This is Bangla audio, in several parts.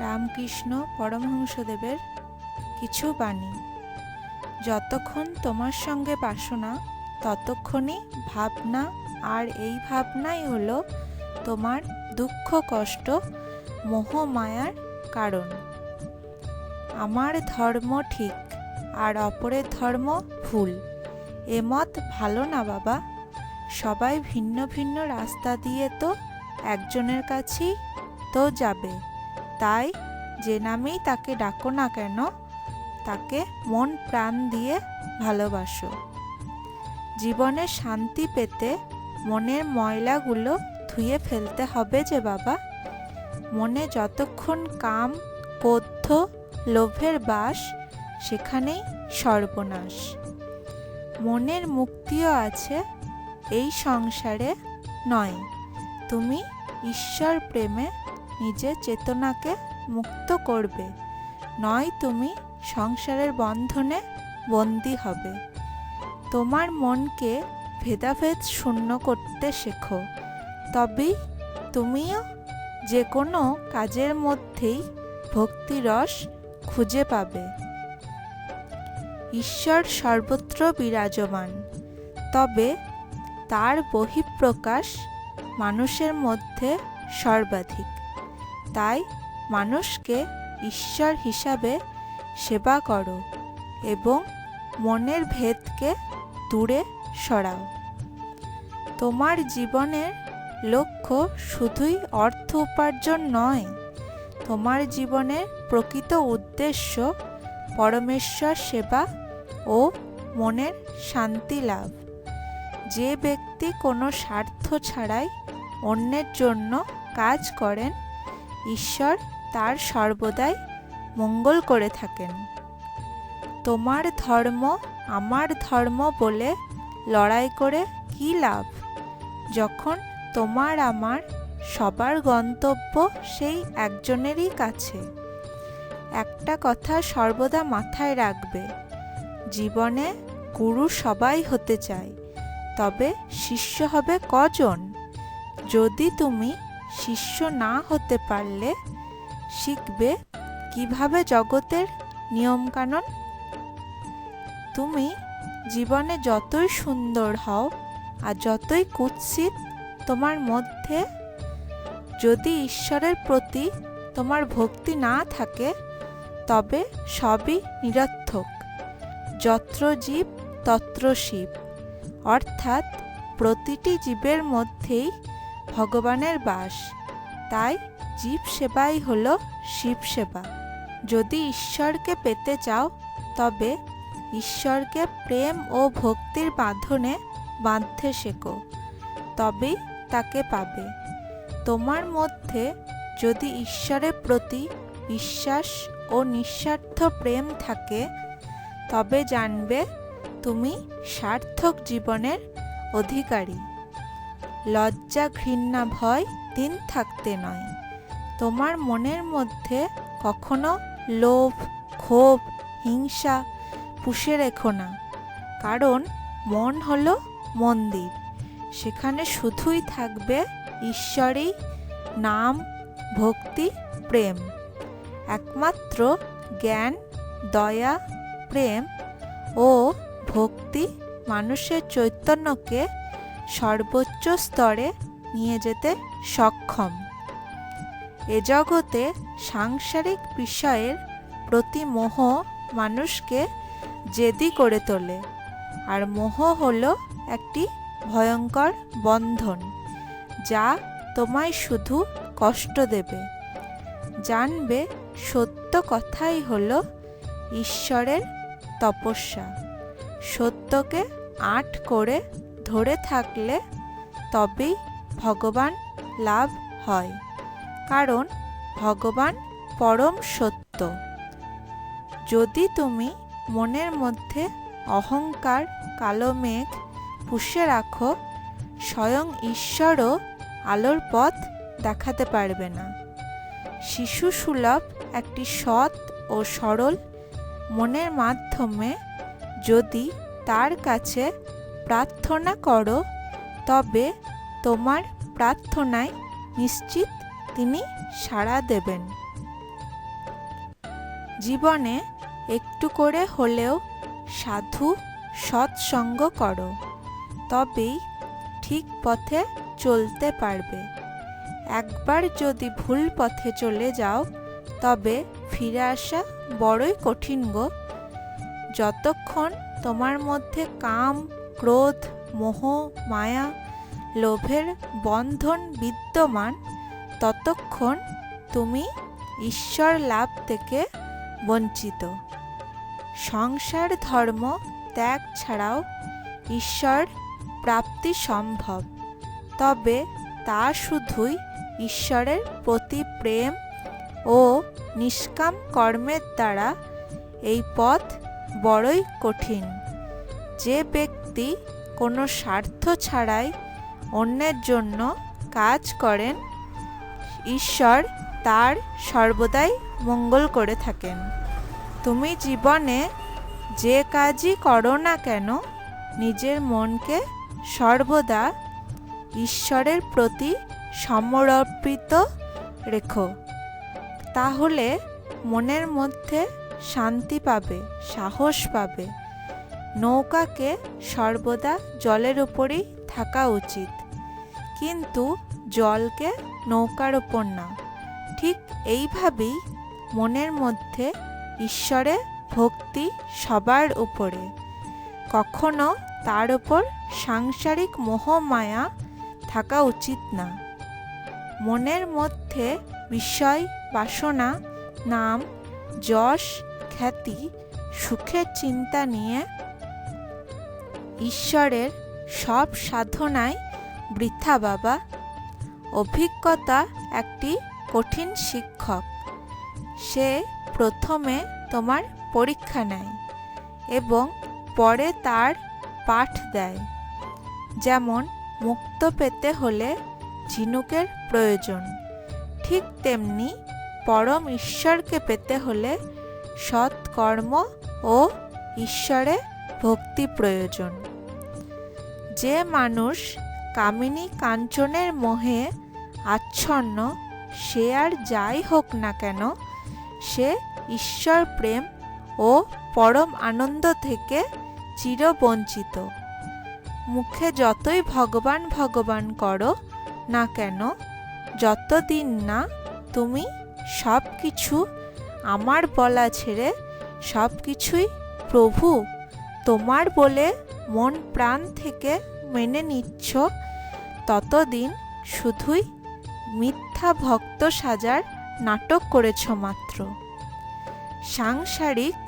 রামকৃষ্ণ পরমহংসদেবের কিছু বাণী। যতক্ষণ তোমার সঙ্গে বাসনা, ততক্ষণই ভাবনা, আর এই ভাবনাই হলো তোমার দুঃখ, কষ্ট, মোহ মায়ার কারণ। আমার ধর্ম ঠিক আর অপরের ধর্ম ভুল, এ মত ভালো না বাবা। সবাই ভিন্ন ভিন্ন রাস্তা দিয়ে তো একজনের কাছেই তো যাবে, তাই যে নামেই তাকে ডাকো না কেন, তাকে মন প্রাণ দিয়ে ভালোবাসো। জীবনে শান্তি পেতে মনের ময়লাগুলো ধুয়ে ফেলতে হবে যে বাবা। মনে যতক্ষণ কাম, ক্রোধ, লোভের বাস, সেখানেই সর্বনাশ। মনের মুক্তিও আছে এই সংসারে নয়। তুমি ঈশ্বর প্রেমে নিজের চেতনাকে মুক্ত করবে, নয় তুমি সংসারের বন্ধনে বন্দী হবে। তোমার মনকে ভেদাভেদ শূন্য করতে শেখো, তবেই তুমিও যে কোনো কাজের মধ্যেই ভক্তিরস খুঁজে পাবে। ঈশ্বর সর্বত্র বিরাজমান, তবে তার বহিঃপ্রকাশ মানুষের মধ্যে সর্বাধিক। তাই মানুষকে ঈশ্বর হিসাবে সেবা করো এবং মনের ভেদকে দূরে সরাও। তোমার জীবনের লক্ষ্য শুধুই অর্থ উপার্জন নয়, তোমার জীবনের প্রকৃত উদ্দেশ্য পরমেশ্বর সেবা ও মনের শান্তি লাভ। যে ব্যক্তি কোনো স্বার্থ ছাড়াই অন্যের জন্য কাজ করেন, ঈশ্বর তার সর্বদাই মঙ্গল করে থাকেন। তোমার ধর্ম আমার ধর্ম বলে লড়াই করে কী লাভ, যখন তোমার আমার সবার গন্তব্য সেই একজনেরই কাছে। একটা কথা সর্বদা মাথায় রাখবে, জীবনে গুরু সবাই হতে চায়, তবে শিষ্য হবে কজন? যদি তুমি শিষ্য না হতে পারলে শিখবে কিভাবে জগতের নিয়মকানুন? তুমি জীবনে যতই সুন্দর হও আর যতই কুৎসিত তোমার মধ্যে, যদি ঈশ্বরের প্রতি তোমার ভক্তি না থাকে, তবে সবই নিরর্থক। যত্র জীব তত্র শিব, অর্থাৎ প্রতিটি জীবের মধ্যেই ভগবানের বাস। তাই জীব সেবাই হলো শিব সেবা। যদি ঈশ্বরকে পেতে চাও, তবে ঈশ্বরকে প্রেম ও ভক্তির বাঁধনে বাঁধতে শেখো, তবেই তাকে পাবে। তোমার মধ্যে যদি ঈশ্বরের প্রতি বিশ্বাস ও নিঃস্বার্থ প্রেম থাকে, তবে জানবে তুমি সার্থক জীবনের অধিকারী। লজ্জা, ঘৃণা, ভয় দিন থাকতে নয়। তোমার মনের মধ্যে কখনো লোভ, ক্ষোভ, হিংসা পুষে রেখো না, কারণ মন হলো মন্দির, সেখানে শুধুই থাকবে ঈশ্বরই নাম, ভক্তি, প্রেম। একমাত্র জ্ঞান, দয়া, প্রেম ও ভক্তি মানুষের চৈতন্যকে সর্বোচ্চ স্তরে নিয়ে যেতে সক্ষম। এ জগতে সাংসারিক বিষয়ের প্রতি মোহ মানুষকে জেদি করে তোলে, আর মোহ হলো একটি ভয়ঙ্কর বন্ধন, যা তোমায় শুধু কষ্ট দেবে। জানবে সত্য কথাই হলো ঈশ্বরের তপস্যা। সত্যকে আঁট করে ধরে থাকলে তবেই ভগবান লাভ হয়, কারণ ভগবান পরম সত্য। যদি তুমি মনের মধ্যে অহংকার, কালো মেঘ পুষে রাখো, স্বয়ং ঈশ্বরও আলোর পথ দেখাতে পারবে না। শিশু সুলভ একটি সৎ ও সরল মনের মাধ্যমে যদি তার কাছে প্রার্থনা করো, তবে তোমার প্রার্থনায় নিশ্চিত তিনি সাড়া দেবেন। জীবনে একটু করে হলেও সাধু সৎসঙ্গ করো, তবেই ঠিক পথে চলতে পারবে। একবার যদি ভুল পথে চলে যাও তবে ফিরে আসা বড়ই কঠিন গো। যতক্ষণ তোমার মধ্যে কাম, ক্রোধ, মোহ, মায়া, লোভের বন্ধন বিদ্যমান, ততক্ষণ তুমি ঈশ্বর লাভ থেকে বঞ্চিত। সংসার ধর্ম ত্যাগ ছাড়াও ঈশ্বর প্রাপ্তি সম্ভব, তবে তা শুধুই ঈশ্বরের প্রতি প্রেম ও নিষ্কাম কর্মের দ্বারা। এই পথ বড়ই কঠিন। যে ব্যক্তি কোনো স্বার্থ ছাড়াই অন্যের জন্য কাজ করেন, ঈশ্বর তার সর্বদাই মঙ্গল করে থাকেন। তুমি জীবনে যে কাজই করো না কেন, নিজের মনকে সর্বদা ঈশ্বরের প্রতি সমর্পিত রেখো, তাহলে মনের মধ্যে শান্তি পাবে, সাহস পাবে। নৌকাকে সর্বদা জলের উপরেই থাকা উচিত, কিন্তু জলকে নৌকার ওপর না। ঠিক এইভাবেই মনের মধ্যে ঈশ্বরের ভক্তি সবার উপরে, কখনো তার উপর সাংসারিক মোহ মায়া থাকা উচিত না। মনের মধ্যে বিষয় বাসনা, নাম, যশ, খ্যাতি, সুখের চিন্তা নিয়ে ঈশ্বরের সব সাধনাই বৃথা বাবা। অভিজ্ঞতা একটি কঠিন শিক্ষক। সে প্রথমে তোমার পরীক্ষা নেয় এবং পরে তার পাঠ দেয়। যেমন মুক্ত পেতে হলে ঝিনুকের প্রয়োজন, ঠিক তেমনি পরম ঈশ্বরকে পেতে হলে সৎকর্ম ও ঈশ্বরে ভক্তি প্রয়োজন। যে মানুষ কামিনী কাঞ্চনের মোহে আচ্ছন্ন, সে আর যাই হোক না কেন, সে ঈশ্বর প্রেম ও পরম আনন্দ থেকে চিরবঞ্চিত। মুখে যতই ভগবান ভগবান করো না কেন, যতদিন না তুমি সব কিছু আমার বলা ছেড়ে সব কিছুই প্রভু তোমার বলে মন প্রাণ থেকে মেনে নিচ্ছ, ততদিন শুধুই মিথ্যা ভক্ত সাজার নাটক করেছ মাত্র। সাংসারিক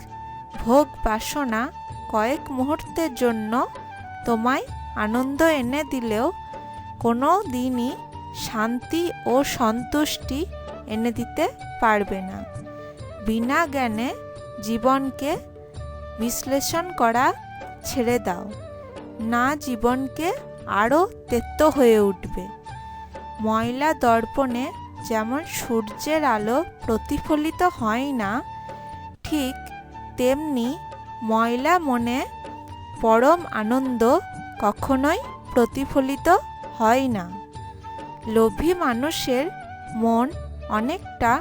ভোগ বাসনা কয়েক মুহূর্তের জন্য তোমায় আনন্দ এনে দিলেও কোনো দিনই শান্তি ও সন্তুষ্টি এনে দিতে পারবে না। বিনা জ্ঞানে জীবনকে বিশ্লেষণ করা ছেড়ে দাও, না জীবনকে আরও তেতো হয়ে উঠবে। ময়লা দর্পণে যেমন সূর্যের আলো প্রতিফলিত হয় না, ঠিক তেমনি ময়লা মনে পরম আনন্দ কখনোই প্রতিফলিত হয় না। লোভী মানুষের মন অনেকটা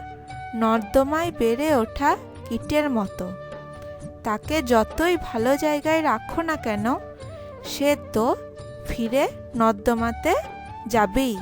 নর্দমায় বেড়ে ওঠা কীটের মতো। তাকে যতই ভালো জায়গায় রাখো না কেন, সে তো ফিরে নর্দমাতে যাবেই।